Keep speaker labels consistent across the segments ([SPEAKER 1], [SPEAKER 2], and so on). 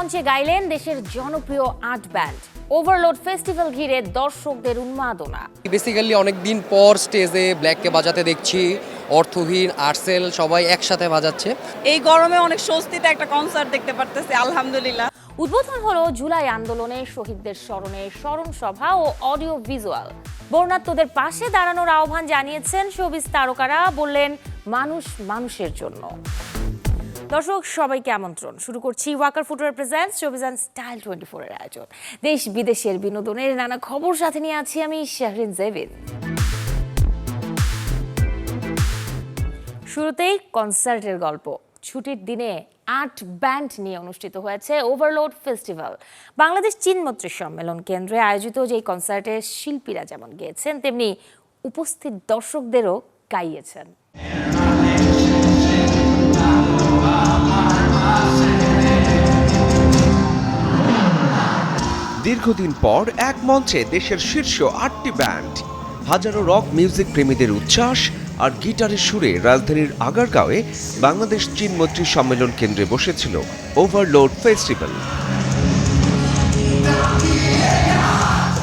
[SPEAKER 1] মঞ্চে গাইলেন দেশের জনপ্রিয় আর্ট ব্যান্ড। ওভারলোড ফেস্টিভ্যাল ঘিরে দর্শকদের উন্মাদনা।
[SPEAKER 2] বেসিক্যালি অনেকদিন পর স্টেজে ব্ল্যাককে বাজাতে দেখছি, অর্থহীন, আর্টসেল সবাই একসাথে বাজাচ্ছে।
[SPEAKER 3] এই গরমে অনেক স্বস্তিতে একটা কনসার্ট দেখতে পারতেছি, আলহামদুলিল্লাহ।
[SPEAKER 1] উদ্বোধন হলো জুলাই আন্দোলনে শহীদদের স্মরণে স্মরণ সভা ও অডিও ভিজুয়াল। বর্ণাঢ্যদের পাশে দাঁড়ানোর আহ্বান জানিয়েছেন শোবিজ তারকারা, বললেন মানুষ মানুষের জন্য। দর্শক সবাইকে আমন্ত্রণ, শুরু করছি Walkar footwear presents showbiz and style 24 এর আয়োজন। দেশ বিদেশের বিনোদনের নানা খবর সাথে নিয়ে আছি আমি শাহরিন জেবিন। শুরুতেই কনসার্টের গল্প। ছুটির দিনে আর্ট ব্যান্ড নিয়ে অনুষ্ঠিত হয়েছে ওভারলোড ফেস্টিভ্যাল। বাংলাদেশ চীনমৈত্রী সম্মেলন কেন্দ্রে আয়োজিত যে কনসার্টে শিল্পীরা যেমন গেয়েছেন, তেমনি উপস্থিত দর্শকদেরও গাইয়েছেন।
[SPEAKER 4] দীর্ঘদিন পর এক মঞ্চে দেশের শীর্ষ 8টি ব্যান্ড, হাজারো রক মিউজিক প্রেমীদের উচ্ছ্বাস আর গিটারের সুরে রাজধানীর আগারগাঁওয়ে বাংলাদেশ চীনমৈত্রী সম্মেলন কেন্দ্রে বসেছিল ওভারলোড ফেস্টিভ্যাল।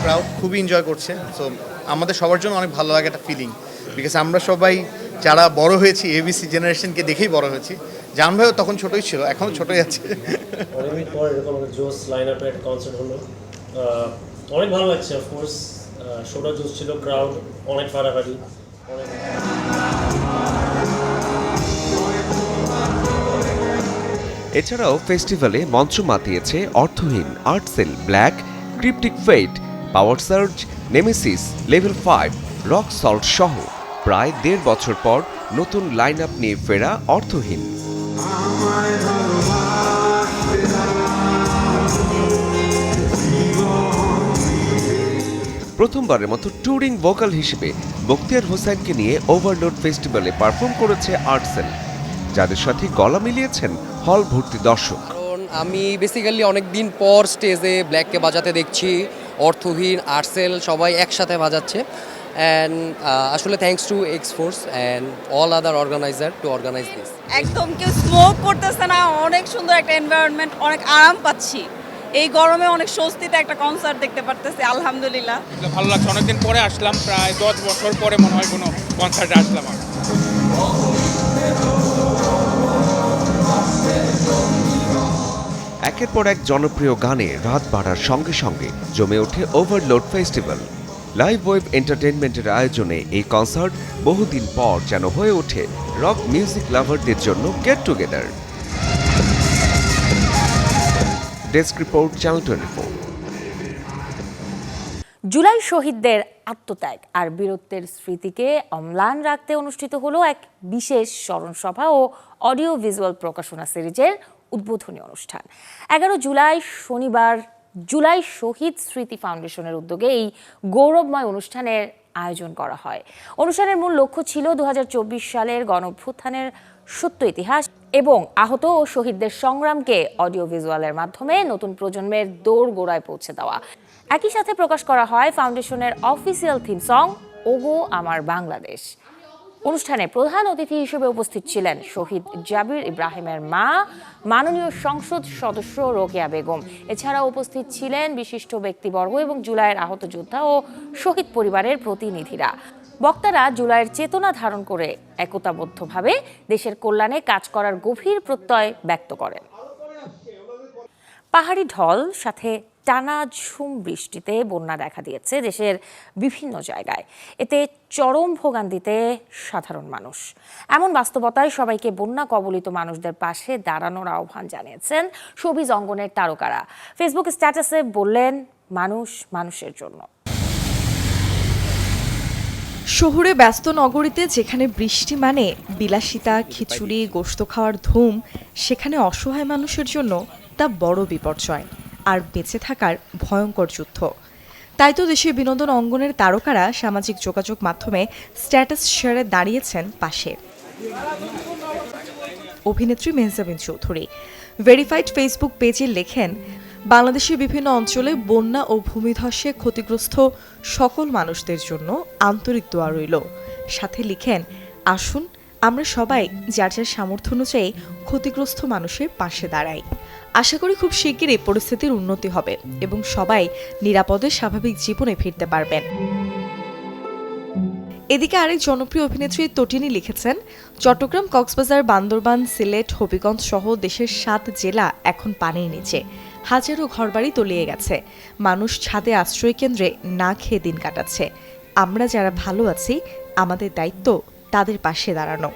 [SPEAKER 5] ক্রাউড খুবই এনজয় করছে, সো আমাদের সবার জন্য অনেক ভালো লাগে একটা ফিলিং, বিকজ আমরা সবাই যারা বড় হয়েছি এবিসি জেনারেশনকে দেখেই বড় হয়েছি। জান ভাইও তখন ছোটই ছিল, এখনও ছোটই আছে।
[SPEAKER 6] অনেকদিন পর এরকম একটা জোস লাইন আপে একটা কনসার্ট হলো, অনেক ভালো লাগছে। অফকোর্স শোটা জোস ছিল, ক্রাউড অনেক ফাটাফাটি।
[SPEAKER 4] এছাড়াও ফেস্টিভ্যালে মঞ্চ মাতিয়েছে Aurthohin, Artcell, Black, Cryptic Fate, Power Surge, Nemesis, Level 5, Rock Salt সহ প্রায় 1.5 বছর পর নতুন লাইন আপ নিয়ে ফেরা অর্থহীন। প্রথমবারের মতো ট্যুরিং ভোকাল হিসেবে বখতিয়ার হোসেনকে নিয়ে ওভারলোড ফেস্টিভ্যালে পারফর্ম করেছে আর্টসেল, যাদের সাথে গলা মিলিয়েছেন হল ভর্তি দর্শক।
[SPEAKER 2] কারণ আমি বেসিক্যালি অনেকদিন পর স্টেজে ব্ল্যাককে বাজাতে দেখছি, অর্থহীন, আর্টসেল সবাই একসাথে বাজাচ্ছে। অ্যান্ড আসলে thanks to Xforce and all other organizer to organize this.
[SPEAKER 3] একদম কেউ স্মোক করতেছে না, অনেক সুন্দর একটা এনভায়রনমেন্ট, অনেক আরাম পাচ্ছি। এই গরমে অনেক স্বস্তিতে একটা কনসার্ট দেখতে পারতেছি, আলহামদুলিল্লাহ।
[SPEAKER 7] ভালো লাগছে, অনেকদিন পরে আসলাম, প্রায় 10 বছর পরে মনে হয় কোনো কনসার্টে আসলাম।
[SPEAKER 4] একের পর এক জনপ্রিয় গানে রাত বাড়ার সঙ্গে সঙ্গে জমে ওঠে ওভারলোড ফেস্টিভ্যাল। লাইভ ওয়েব এন্টারটেইনমেন্টের আয়োজনে এই কনসার্ট বহুদিন পর যেন হয়ে ওঠে রক মিউজিক লাভারদের জন্য get together. Desk report, Channel 24।
[SPEAKER 1] July শহীদদের আত্মত্যাগ আর বীরত্বের স্মৃতিকে অম্লান রাখতে অনুষ্ঠিত হলো এক বিশেষ স্মরণ সভা ও অডিও ভিজুয়াল প্রকাশনা সিরিজের উদ্বোধনী অনুষ্ঠান। 11 জুলাই শনিবার জুলাই শহীদ স্মৃতি ফাউন্ডেশনের উদ্যোগে এই গৌরবময় অনুষ্ঠানের আয়োজন করা হয়। অনুষ্ঠানের মূল লক্ষ্য ছিল 2024 সালের গণঅভ্যুত্থানের সত্য ইতিহাস এবং আহত ও শহীদদের সংগ্রামকে অডিও ভিজুয়ালের মাধ্যমে নতুন প্রজন্মের দোরগোড়ায় পৌঁছে দেওয়া। একই সাথে প্রকাশ করা হয় ফাউন্ডেশনের অফিসিয়াল থিম সং ওগো আমার বাংলাদেশ। অনুষ্ঠানে প্রধান অতিথি হিসেবে উপস্থিত ছিলেন শহীদ জাবির ইব্রাহিমের মা, মাননীয় সংসদ সদস্য রোকেয়া বেগম। এছাড়াও উপস্থিত ছিলেন বিশিষ্ট ব্যক্তিবর্গ এবং জুলাইয়ের আহত যোদ্ধা ও শহীদ পরিবারের প্রতিনিধিরা। বক্তারা জুলাইয়ের চেতনা ধারণ করে একতাবদ্ধভাবে দেশের কল্যাণে কাজ করার গভীর প্রত্যয় ব্যক্ত করেন। পাহাড়ি ঢল সাথে টানা ঝুম বৃষ্টিতে বন্যা দেখা দিয়েছে দেশের বিভিন্ন জায়গায়। এতে চরম ভোগান্তিতে সাধারণ মানুষ। এমন বাস্তবতায় সবাইকে বন্যা কবলিত মানুষদের পাশে দাঁড়ানোর আহ্বান জানিয়েছেন শোবিজ অঙ্গনের তারকারা। ফেসবুক স্ট্যাটাসে বললেন, মানুষ মানুষের জন্য।
[SPEAKER 8] শহুরে ব্যস্ত নগরীতে যেখানে বৃষ্টি মানে বিলাসিতা, খিচুড়ি, গোশত খাওয়ার ধুম, সেখানে অসহায় মানুষের জন্য তা বড় বিপর্যয় আর বেঁচে থাকার ভয়ঙ্কর যুদ্ধ। তাই তো দেশের বিনোদন অঙ্গনের তারকারা সামাজিক যোগাযোগ মাধ্যমে স্ট্যাটাস শেয়ারে দাঁড়িয়েছেন পাশে। অভিনেত্রী মেহজাবিন চৌধুরী ভেরিফাইড ফেসবুক পেজে লেখেন, বাংলাদেশের বিভিন্ন অঞ্চলে বন্যা ও ভূমিধসে ক্ষতিগ্রস্ত সকল মানুষদের জন্য আন্তরিক দোয়া রইল। সাথে লিখেন, আসুন আমরা সবাই যার যার সামর্থ্য অনুযায়ী ক্ষতিগ্রস্ত মানুষের পাশে দাঁড়াই। আশা করি খুব শিগগিরই পরিস্থিতির উন্নতি হবে এবং সবাই নিরাপদে স্বাভাবিক জীবনে ফিরতে পারবেন। এদিকে আরেক জনপ্রিয় অভিনেত্রী তটিনী লিখেছেন, চট্টগ্রাম, কক্সবাজার, বান্দরবান, সিলেট, হবিগঞ্জ সহ দেশের 7 জেলা এখন পানির নিচে। হাজারো ঘরবাড়ি তলিয়ে গেছে। মানুষ ছাদে আশ্রয় কেন্দ্রে না খেয়ে দিন কাটাচ্ছে। আমরা যারা ভালো আছি, আমাদের দায়িত্ব তাদের পাশে দাঁড়ানো।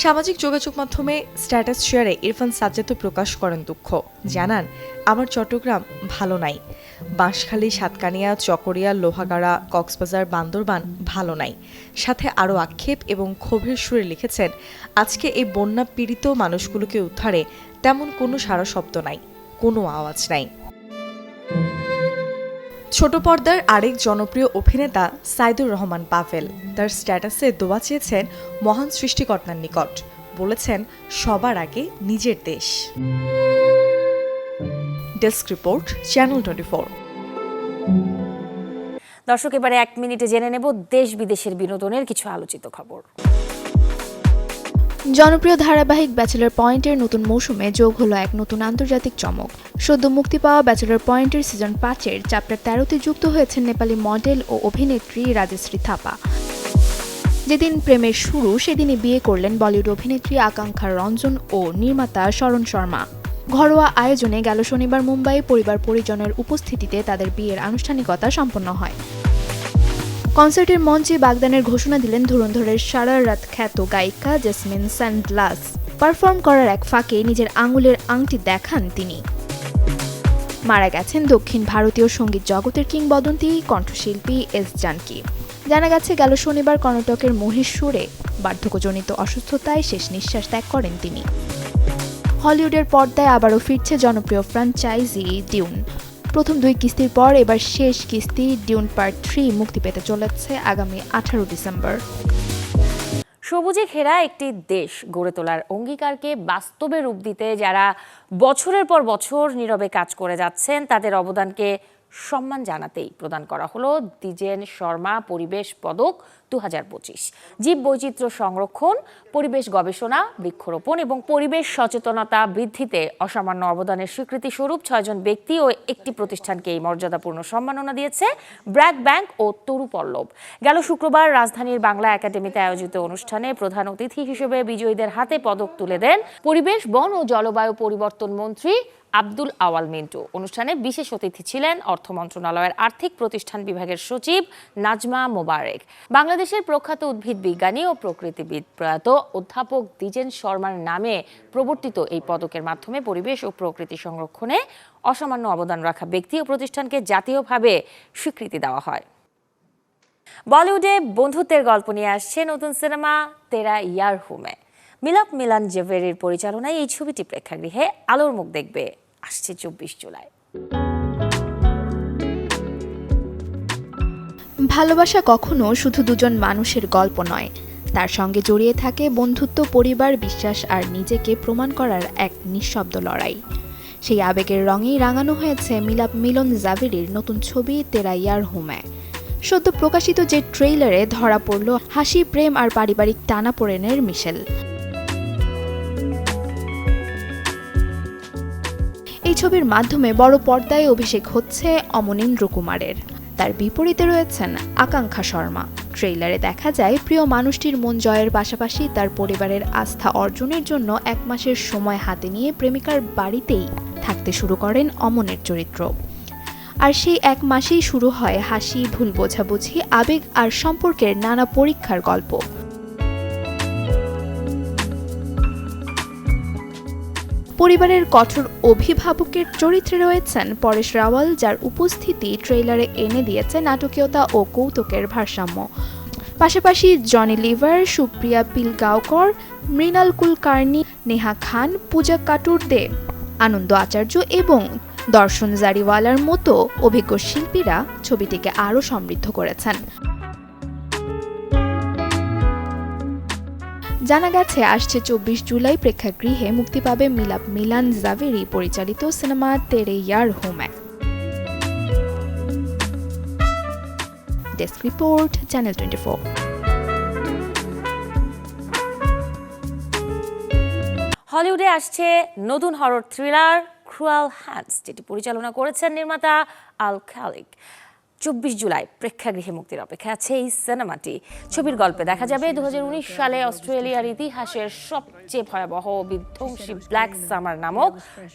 [SPEAKER 8] সামাজিক যোগাযোগ মাধ্যমে স্ট্যাটাস শেয়ারে ইরফান সাজ্জাদও প্রকাশ করেন দুঃখ। জানান, আমার চট্টগ্রাম ভালো নাই। বাঁশখালী, সাতকানিয়া, চকরিয়া, লোহাগাড়া, কক্সবাজার, বান্দরবান ভালো নাই। সাথে আরও আক্ষেপ এবং ক্ষোভের সুরে লিখেছেন, আজকে এই বন্যা পীড়িত মানুষগুলোকে উদ্ধারে তেমন কোনো সাড়া শব্দ নাই, কোনো আওয়াজ নাই। ছোট পর্দার আরেক জনপ্রিয় অভিনেতা সাইদুর রহমান পাভেল তার স্ট্যাটাসে দোয়া চেয়েছেন মহান সৃষ্টিকর্তার নিকট। বলেছেন, সবার আগে নিজের দেশ। Desk report, Channel 24।
[SPEAKER 1] দর্শক, এবারে 1 মিনিটে জেনে নেব দেশ বিদেশের বিনোদনের কিছু আলোচিত খবর।
[SPEAKER 9] জনপ্রিয় ধারাবাহিক ব্যাচেলর পয়েন্টের নতুন মৌসুমে যোগ হলো এক নতুন আন্তর্জাতিক চমক। সদ্য মুক্তি পাওয়া ব্যাচেলর পয়েন্টের সিজন 5-এর চ্যাপ্টার 13-তে যুক্ত হয়েছেন নেপালি মডেল ও অভিনেত্রী রাজশ্রী থাপা। যেদিন প্রেমের শুরু, সেদিনই বিয়ে করলেন বলিউড অভিনেত্রী আকাঙ্ক্ষা রঞ্জন ও নির্মাতা শরণ শর্মা। ঘরোয়া আয়োজনে গেল শনিবার মুম্বাই পরিবার পরিজনের উপস্থিতিতে তাদের বিয়ের আনুষ্ঠানিকতা সম্পন্ন হয়। কনসার্টের মঞ্চে বাগদানের ঘোষণা দিলেন ধুরন্ধরের সারা রাত খ্যাত গায়িকা জেসমিন স্যান্ডলাস। পারফর্ম করার এক ফাঁকে নিজের আঙুলের আংটি দেখান তিনি। মারা গেছেন দক্ষিণ ভারতীয় সঙ্গীত জগতের কিংবদন্তি কণ্ঠশিল্পী এস জানকী। জানা গেছে, গেল শনিবার কর্ণাটকের মহীশূরে বার্ধক্যজনিত অসুস্থতায় শেষ নিঃশ্বাস ত্যাগ করেন তিনি। হলিউডের পর্দায় আবারও ফিরছে জনপ্রিয় ফ্র্যাঞ্চাইজি ডিউন। প্রথম 2 কিস্তির পর এবার শেষ কিস্তি ডিউন পার্ট 3 মুক্তি পেতে চলেছে আগামী 18 ডিসেম্বর।
[SPEAKER 1] সবুজে ঘেরা একটি দেশ গড়ে তোলার অঙ্গীকারকে বাস্তবে রূপ দিতে যারা বছরের পর বছর নীরবে কাজ করে যাচ্ছেন, তাদের অবদানকে সম্মান জানাতেই প্রদান করা হলো দ্বিজেন শর্মা পরিবেশ পদক 2025। জীব বৈচিত্র্য সংরক্ষণ, পরিবেশ গবেষণা, বৃক্ষরোপণ এবং পরিবেশ সচেতনতা বৃদ্ধিতে অসামান্য অবদানের স্বীকৃতি স্বরূপ 6 জন ব্যক্তি ও একটি প্রতিষ্ঠানকে এই মর্যাদাপূর্ণ সম্মাননা দিয়েছে ব্র্যাক ব্যাংক ও তরু পল্লব। গেল শুক্রবার রাজধানীর বাংলা একাডেমিতে আয়োজিত অনুষ্ঠানে প্রধান অতিথি হিসেবে বিজয়ীদের হাতে পদক তুলে দেন পরিবেশ, বন ও জলবায়ু পরিবর্তন মন্ত্রী আব্দুল আওয়াল মিন্টু। অনুষ্ঠানে বিশেষ অতিথি ছিলেন অর্থ মন্ত্রণালয়ের আর্থিক প্রতিষ্ঠান বিভাগের সচিব নাজমা মোবারেক। বাংলাদেশের প্রখ্যাত উদ্ভিদ বিজ্ঞানী ও প্রকৃতিবিদ প্রয়াত অধ্যাপক দ্বিজেন শর্মার নামে প্রবর্তিত এই পদকের মাধ্যমে পরিবেশ ও প্রকৃতি সংরক্ষণে অসামান্য অবদান রাখা ব্যক্তি ও প্রতিষ্ঠানকে জাতীয়ভাবে স্বীকৃতি দেওয়া হয়। বলিউডে বন্ধুত্বের গল্প নিয়ে আসছে নতুন সিনেমা তেরা ইয়ার হুমে। মিলাপ মিলান জাভেরির পরিচালনায় এই ছবিটি প্রেক্ষাগৃহে আলোর মুখ দেখবে আসছে 24 জুলাই।
[SPEAKER 9] ভালোবাসা কখনো শুধু দুজন মানুষের গল্প নয়, তার সঙ্গে জড়িয়ে থাকে বন্ধুত্ব, পরিবার, বিশ্বাস আর নিজেকে প্রমাণ করার এক নিঃশব্দ লড়াই। সেই আবেগের রঙেই রাঙানো হয়েছে মিলাপ মিলন জাভেরির নতুন ছবি তেরা ইয়ার হুমে। সদ্য প্রকাশিত যে ট্রেইলারে ধরা পড়ল হাসি, প্রেম আর পারিবারিক টানাপোড়েনের মিশেল। এই ছবির মাধ্যমে বড় পর্দায় অভিষেক হচ্ছে অমনীন্দ্র কুমারের। তার বিপরীতে রয়েছেন আকাঙ্ক্ষা শর্মা। ট্রেইলারে দেখা যায় প্রিয় মানুষটির মন জয়ের পাশাপাশি তার পরিবারের আস্থা অর্জনের জন্য 1 মাসের সময় হাতে নিয়ে প্রেমিকার বাড়িতেই থাকতে শুরু করেন অমনের চরিত্র। আর সেই 1 মাসেই শুরু হয় হাসি, ভুল বোঝাবুঝি, আবেগ আর সম্পর্কের নানা পরীক্ষার গল্প। পরিবারের কঠোর অভিভাবকের চরিত্রে রয়েছেন পরেশ রাওয়াল, যার উপস্থিতি ট্রেইলারে এনে দিয়েছে নাটকীয়তা ও কৌতুকের ভারসাম্য। পাশাপাশি জনি লিভার, সুপ্রিয়া পিলগাঁওকর, মৃণাল কুলকার্নি, নেহা খান, পূজা কাটুরদে, আনন্দ আচার্য এবং দর্শন জারিওয়ালার মতো অভিজ্ঞ শিল্পীরা ছবিটিকে আরও সমৃদ্ধ করেছেন। জানা গেছে, আসছে 24 জুলাই প্রেক্ষাগৃহে মুক্তি পাবে মিলাপ মিলান জাভেরি পরিচালিত cinema Tere Yaar Hume. Desk report, Channel 24।
[SPEAKER 1] হলিউডে আসছে নতুন হরর থ্রিলার ক্রুয়েল হ্যান্ডস, যেটি পরিচালনা করেছেন নির্মাতা আল খালিক। 24 জুলাই প্রেক্ষাগৃহে মুক্তির অপেক্ষা আছে এই সিনেমাটি। ছবির গল্পে দেখা যাবে 2019 সালে অস্ট্রেলিয়ার ইতিহাসের সবচেয়ে ভয়াবহ বিধ্বংসী ব্ল্যাক সামার নামক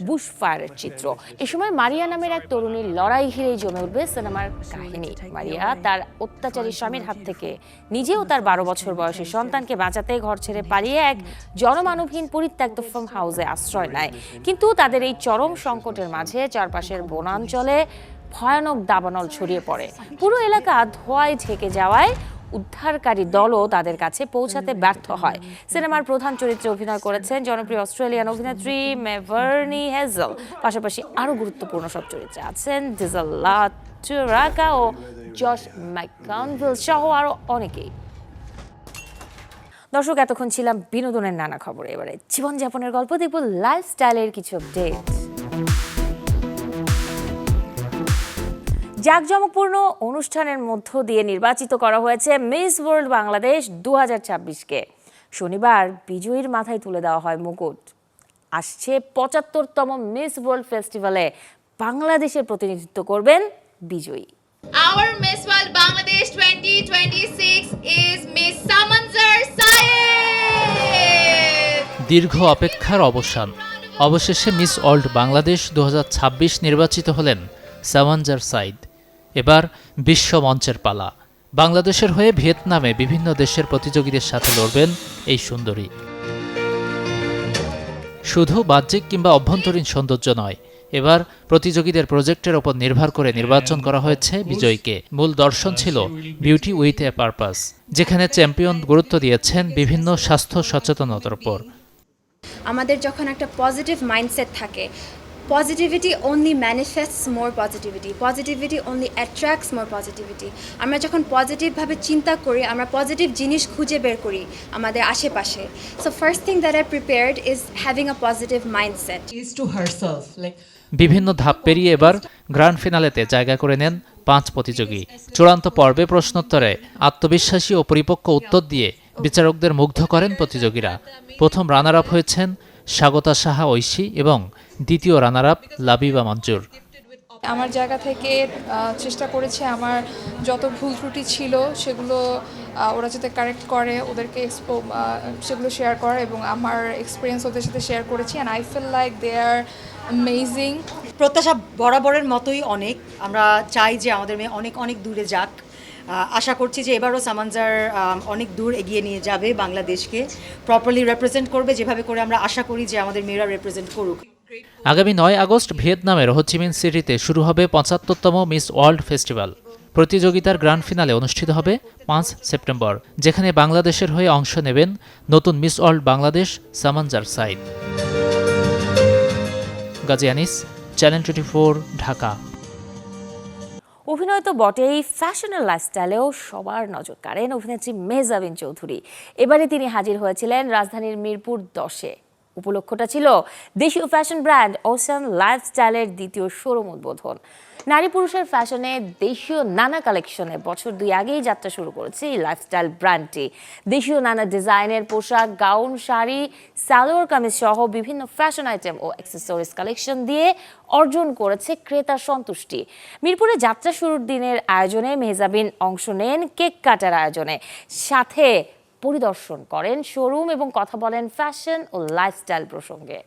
[SPEAKER 1] বুশফায়ারের চিত্র। এ সময় মারিয়া নামের এক তরুণীর লড়াই ঘিরেই জমে উঠবে সিনেমার কাহিনী। মারিয়া তার অত্যাচারী স্বামীর হাত থেকে নিজেও তার 12 বছর বয়সী সন্তানকে বাঁচাতে ঘর ছেড়ে পালিয়ে এক জনমানবহীন পরিত্যক্ত ফার্ম হাউসে আশ্রয় নেয়। কিন্তু তাদের এই চরম সংকটের মাঝে চারপাশের বনাঞ্চলে ভয়ানক দাবানল ছড়িয়ে পড়ে। পুরো এলাকা ধোঁয়ায় ঢেকে যাওয়ায় উদ্ধারকারী দলও তাদের কাছে পৌঁছাতে ব্যর্থ হয়। সিনেমার প্রধান চরিত্রে অভিনয় করেছেন জনপ্রিয় অস্ট্রেলিয়ান অভিনেত্রী মেভার্নি হেজেল। পাশাপাশি আরও গুরুত্বপূর্ণ সব চরিত্রে আছেন ডিজেলা টুরাকা ও জশ ম্যাককনভিল সহ আরও অনেকেই। দর্শক, এতক্ষণ ছিলাম বিনোদনের নানা খবরে। এবারে জীবনযাপনের গল্প দেখব, লাইফস্টাইলের কিছু আপডেট। জাঁকজমকপূর্ণ অনুষ্ঠানের মধ্য দিয়ে নির্বাচিত করা হয়েছে মিস ওয়ার্ল্ড বাংলাদেশ 2026-কে। শনিবার বিজয়ীর মাথায় তুলে দেওয়া হয় মুকুট। আসছে 75তম মিস ওয়ার্ল্ড ফেস্টিভ্যালে বাংলাদেশের প্রতিনিধিত্ব করবেন বিজয়ী।
[SPEAKER 10] Our Miss World Bangladesh 2026 is Miss Samanzar Syed.
[SPEAKER 11] দীর্ঘ অপেক্ষার অবসান, অবশেষে মিস ওয়ার্ল্ড বাংলাদেশ 2026 নির্বাচিত হলেন সামানজার সাইদ। এবার বিশ্ব মঞ্চের পালা। বাংলাদেশের হয়ে ভিয়েতনামে বিভিন্ন দেশের প্রতিযোগীদের সাথে লড়বেন এই সুন্দরী। শুধু বাহ্যিক কিংবা অভ্যন্তরীণ সৌন্দর্য নয়, এবার প্রতিযোগীদের প্রজেক্টের ওপর নির্ভর করে নির্বাচন করা হয়েছে বিজয়ীকে। মূল দর্শন ছিল বিউটি উইথ এ পারপাস, যেখানে চ্যাম্পিয়ন গুরুত্ব দিয়েছেন বিভিন্ন স্বাস্থ্য সচেতনতার উপর।
[SPEAKER 12] আমাদের যখন একটা পজিটিভ মাইন্ডসেট থাকে, পজিটিভিটি অনলি ম্যানিফেস্টস মোর পজিটিভিটি, পজিটিভিটি অনলি অ্যাট্রাক্টস মোর পজিটিভিটি। আমরা যখন পজিটিভভাবে চিন্তা করি, আমরা পজিটিভ জিনিস খুঁজে বের করি আমাদের আশেপাশে। So first thing that I prepared is having a positive mindset.
[SPEAKER 11] বিভিন্ন ধাপ পেরিয়ে এবার গ্র্যান্ড ফিনালেতে জায়গা করে নেন 5 প্রতিযোগী। চূড়ান্ত পর্বে প্রশ্নোত্তরে আত্মবিশ্বাসী ও পরিপক্ক উত্তর দিয়ে বিচারকদের মুগ্ধ করেন প্রতিযোগীরা। প্রথম রানার আপ হয়েছেন স্বাগতা সাহা ঐশী এবং দ্বিতীয় রানার আপ লাবিবা মঞ্জুর।
[SPEAKER 13] আমার জায়গা থেকে চেষ্টা করেছে আমার যত ভুল ত্রুটি ছিল সেগুলো ওরা যাতে কারেক্ট করে, ওদেরকে সেগুলো শেয়ার করে এবং আমার এক্সপিরিয়েন্স ওদের সাথে শেয়ার করেছি। And I feel like they are amazing.
[SPEAKER 14] প্রত্যাশা বরাবরের মতোই অনেক। আমরা চাই যে আমাদের মেয়ে অনেক অনেক দূরে যাক। আশা করছি যে এবারও সামানজার অনেক দূর এগিয়ে নিয়ে যাবে, বাংলাদেশকে প্রপারলি রিপ্রেজেন্ট করবে, যেভাবে করে আমরা আশা করি যে আমাদের মেয়েরা রিপ্রেজেন্ট করুক।
[SPEAKER 11] আগামী 9 আগস্ট ভিয়েতনামের হোচিমিন সিটিতে শুরু হবে 75তম মিস ওয়ার্ল্ড ফেস্টিভ্যাল। প্রতিযোগিতার গ্র্যান্ড ফিনালে অনুষ্ঠিত হবে 5 সেপ্টেম্বর, যেখানে বাংলাদেশের হয়ে অংশ নেবেন নতুন Miss World Bangladesh Samanjar Saeed. Gazi Anis, Channel 24, Dhaka.
[SPEAKER 1] অভিনয় তো বটেই, ফ্যাশনের লাইফস্টাইলেও সবার নজর কাড়েন অভিনেত্রী মেহজাবিন চৌধুরী। এবারে তিনি হাজির হয়েছিলেন রাজধানীর মিরপুর 10-এ। উপলক্ষটা ছিল দেশীয় ফ্যাশন ব্র্যান্ড ওশান লাইফস্টাইলের দ্বিতীয় শোরুম উদ্বোধন। নারী পুরুষের ফ্যাশনে দেশীয় নানা কালেকশনে বছর 2 আগেই যাত্রা শুরু করেছে এই লাইফস্টাইল ব্র্যান্ডটি। দেশীয় নানা ডিজাইনের পোশাক, গাউন, শাড়ি, সালোয়ার কামিজ সহ বিভিন্ন ফ্যাশন আইটেম ও অ্যাক্সেসরিজ কালেকশন দিয়ে অর্জন করেছে ক্রেতার সন্তুষ্টি। মিরপুরে যাত্রা শুরুর দিনের আয়োজনে মেহজাবিন অংশ নেন কেক কাটার আয়োজনে, সাথে পরিদর্শন করেন শোরুম এবং কথা বলেন ফ্যাশন ও লাইফস্টাইল প্রসঙ্গে।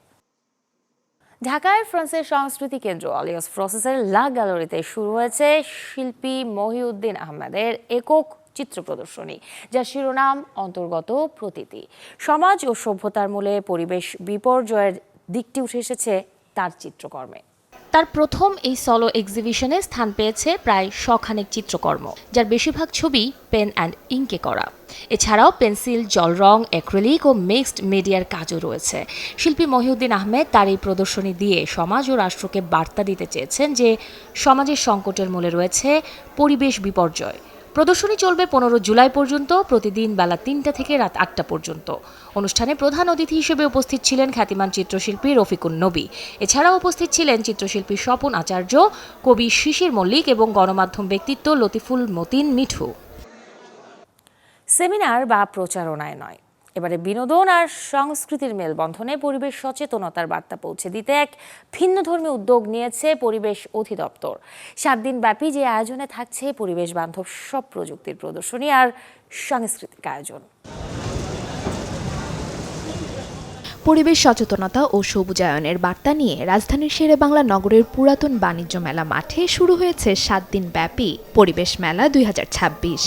[SPEAKER 1] ঢাকায় ফ্রান্সের সংস্কৃতি কেন্দ্র আলিয়াস ফ্রান্সেসের লা গ্যালারিতে শুরু হয়েছে শিল্পী মহিউদ্দিন আহমেদের একক চিত্র প্রদর্শনী, যার শিরোনাম অন্তর্গত প্রতীতি। সমাজ ও সভ্যতার মূলে পরিবেশ বিপর্যয়ের দিকটি উঠে এসেছে তার চিত্রকর্মে। তার প্রথম এই সলো এক্সিবিশনে স্থান পেয়েছে প্রায় 100 খানেক চিত্রকর্ম, যার বেশিরভাগ ছবি পেন অ্যান্ড ইঙ্কে করা। এছাড়াও পেন্সিল, জল রং, অ্যাক্রিলিক ও মিক্সড মিডিয়ার কাজও রয়েছে। শিল্পী মহিউদ্দিন আহমেদ তার এই প্রদর্শনী দিয়ে সমাজ ও রাষ্ট্রকে বার্তা দিতে চেয়েছেন যে সমাজের সংকটের মূলে রয়েছে পরিবেশ বিপর্যয়। প্রদর্শনী চলবে 15 জুলাই পর্যন্ত, প্রতিদিন বেলা 3টা থেকে রাত 8টা পর্যন্ত। অনুষ্ঠানে প্রধান অতিথি হিসেবে উপস্থিত ছিলেন খ্যাতিমান চিত্রশিল্পী রফিকুন নবী। এছাড়াও উপস্থিত ছিলেন চিত্রশিল্পী স্বপন আচার্য, কবি শিশির মল্লিক এবং গণমাধ্যম ব্যক্তিত্ব লতিফুল মতিন মিঠু। সেমিনার বা প্রচারণায় নয়, এবারে বিনোদন আর সংস্কৃতির মেলবন্ধনে পরিবেশ সচেতনতার বার্তা পৌঁছে দিতে এক ভিন্নধর্মী উদ্যোগ নিয়েছে পরিবেশ অধিদপ্তর। 7 দিন ব্যাপী যে আয়োজনে থাকছে পরিবেশ বান্ধব সব প্রযুক্তির প্রদর্শনী আর সাংস্কৃতিক আয়োজন।
[SPEAKER 9] পরিবেশ সচেতনতা ও সবুজায়নের বার্তা নিয়ে রাজধানীর শেরেবাংলা নগরের পুরাতন বাণিজ্য মেলা মাঠে শুরু হয়েছে 7 দিন ব্যাপী পরিবেশ মেলা 2026।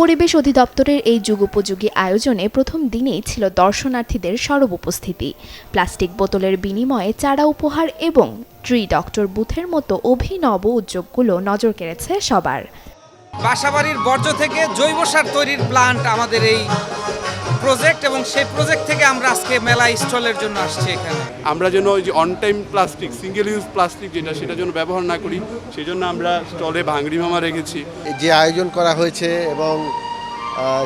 [SPEAKER 9] পরিবেশ অধিদপ্তরের এই যুগোপযোগী আয়োজনে প্রথম দিনেই ছিল দর্শনার্থীদের সরব উপস্থিতি। প্লাস্টিক বোতলের বিনিময়ে চারা উপহার এবং ট্রি ডক্টর বুথের মতো অভিনব উদ্যোগগুলো নজর কেড়েছে সবার।
[SPEAKER 15] বাসাবাড়ির বর্জ্য থেকে জৈব সার তৈরির প্ল্যান্ট আমাদের এই প্রজেক্ট, এবং সেই প্রজেক্ট থেকে আমরা আজকে মেলা স্টলের জন্য আসছি এখানে।
[SPEAKER 16] আমরা যেন ওই যে on time plastic, single use plastic যেটা, সেটা যেন ব্যবহার না করি, সেই জন্য আমরা স্টলে ভাঙড়ি মামা রেখেছি।
[SPEAKER 17] যে আয়োজন করা হয়েছে এবং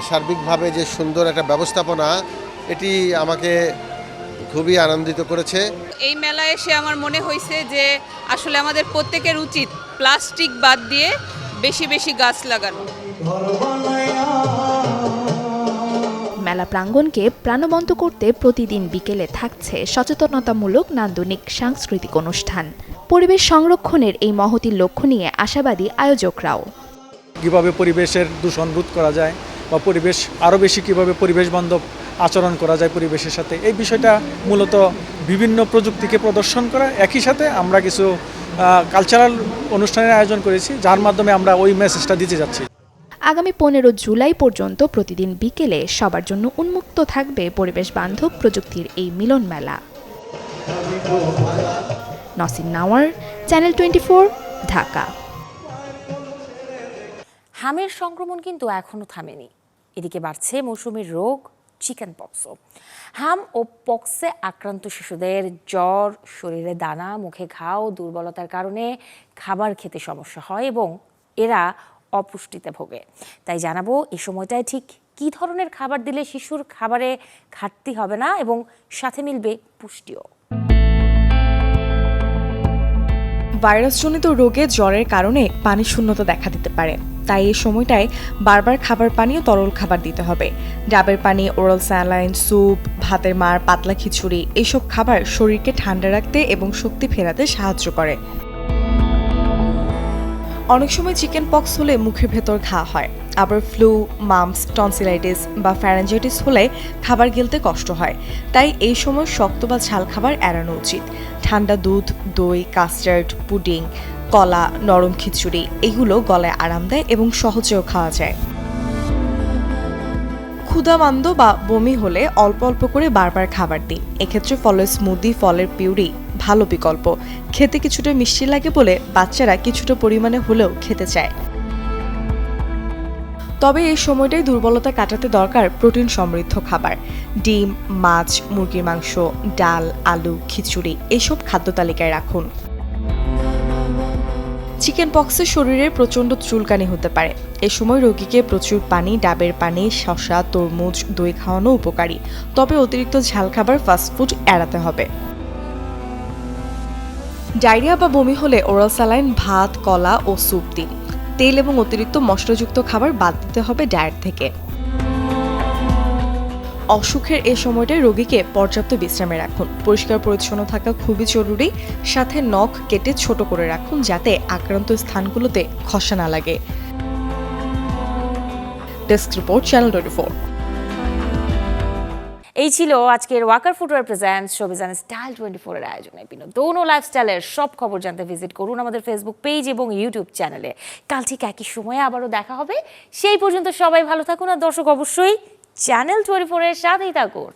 [SPEAKER 17] সার্বিকভাবে যে সুন্দর একটা ব্যবস্থাপনা, এটি আমাকে খুবই আনন্দিত করেছে।
[SPEAKER 3] এই মেলায় এসে আমার মনে হয়েছে যে আসলে আমাদের প্রত্যেকের উচিত প্লাস্টিক বাদ দিয়ে বেশি বেশি গাছ লাগানো।
[SPEAKER 9] মেলা প্রাঙ্গণকে প্রাণবন্ত করতে প্রতিদিন বিকেলে থাকছে সচেতনতামূলক নান্দনিক সাংস্কৃতিক অনুষ্ঠান। পরিবেশ সংরক্ষণের এই মহতী লক্ষ্য নিয়ে আশাবাদী আয়োজকরাও।
[SPEAKER 18] কিভাবে পরিবেশের দূষণ রোধ করা যায় বা পরিবেশ আরও বেশি কিভাবে পরিবেশ বান্ধব আচরণ করা যায় পরিবেশের সাথে, এই বিষয়টা মূলত বিভিন্ন প্রযুক্তিকে প্রদর্শন করা। একই সাথে আমরা কিছু কালচারাল অনুষ্ঠানের আয়োজন করেছি, যার মাধ্যমে আমরা ওই মেসেজটা দিতে যাচ্ছি।
[SPEAKER 9] আগামী 15 জুলাই পর্যন্ত প্রতিদিন বিকেলে সবার জন্য উন্মুক্ত থাকবে পরিবেশ বান্ধব প্রযুক্তির এই মিলন মেলা। নসিন নাওয়ার, চ্যানেল 24, ঢাকা।
[SPEAKER 1] হামের সংক্রমণ কিন্তু এখনো থামেনি। এদিকে বাড়ছে মৌসুমী রোগ চিকেন পক্সও। হাম ও পক্সে আক্রান্ত শিশুদের জ্বর, শরীরে দানা, মুখে ঘাও, দুর্বলতার কারণে খাবার খেতে সমস্যা হয় এবং এরা অপুষ্টিতে ভোগে। তাই জানাবো এই সময়টায় ঠিক কী ধরনের খাবার দিলে শিশুর খাবারে ঘাটতি হবে না এবং সাথে মিলবে পুষ্টিও।
[SPEAKER 8] ভাইরাসজনিত রোগে জ্বরের কারণে পানি শূন্যতা দেখা দিতে পারে, তাই এই সময়টায় বারবার খাবার পানি ও তরল খাবার দিতে হবে। ডাবের পানি, ওরাল স্যালাইন, স্যুপ, ভাতের মার, পাতলা খিচুড়ি এইসব খাবার শরীরকে ঠান্ডা রাখতে এবং শক্তি ফেরাতে সাহায্য করে। অনেক সময় চিকেন পক্স হলে মুখের ভেতর ঘা হয়, আবার ফ্লু, মাম্পস, টনসিলাইটিস বা ফ্যারেঞ্জাইটিস হলে খাবার গিলতে কষ্ট হয়। তাই এই সময় শক্ত বা ঝাল খাবার এড়ানো উচিত। ঠান্ডা দুধ, দই, কাস্টার্ড, পুডিং, কলা, নরম খিচুড়ি এগুলো গলায় আরাম দেয় এবং সহজেও খাওয়া যায়। ক্ষুধামান্দ বা বমি হলে অল্প অল্প করে বারবার খাবার দিন। এক্ষেত্রে ফলের স্মুদি, ফলের পিউরি ভালো বিকল্প। খেতে কিছুটা মিষ্টি লাগে বলে বাচ্চারা কিছুটা পরিমাণে হলেও খেতে চায়। তবে এই সময়টাই দুর্বলতা কাটাতে দরকার প্রোটিন সমৃদ্ধ খাবার। ডিম, মাছ, মুরগির মাংস, ডাল, আলু, খিচুড়ি এসব খাদ্য তালিকায় রাখুন। চিকেন পক্সে শরীরে প্রচণ্ড চুলকানি হতে পারে। এ সময় রোগীকে প্রচুর পানি, ডাবের পানি, শসা, তরমুজ, দই খাওয়ানো উপকারী। তবে অতিরিক্ত ঝাল খাবার, ফাস্টফুড এড়াতে হবে। ডায়রিয়া বা বমি হলে ওরাল স্যালাইন, ভাত, কলা ও স্যুপ দিন। তেল এবং অতিরিক্ত মশলাযুক্ত খাবার বাদ দিতে হবে ডায়েট থেকে। অসুখের এই সময়টায় রোগীকে পর্যাপ্ত বিশ্রামে রাখুন। পরিষ্কার পরিচ্ছন্ন থাকা খুবই জরুরি। সাথে নখ কেটে ছোট করে রাখুন যাতে আক্রান্ত স্থানগুলোতে খসা না লাগে। Desk report, Channel 24।
[SPEAKER 1] এই ছিল আজকের ওয়াকার ফুটওয়্যার প্রেজেন্টস শোবিজান স্টাইল 24 এর আয়োজনে। বিনোদন ও লাইফস্টাইলের সব খবর জানতে ভিজিট করুন আমাদের ফেসবুক পেজ এবং ইউটিউব চ্যানেলে। কাল ঠিক একই সময়ে আবারও দেখা হবে। সেই পর্যন্ত সবাই ভালো থাকুন আর দর্শক অবশ্যই চ্যানেল 24 এর সাথেই থাকুন।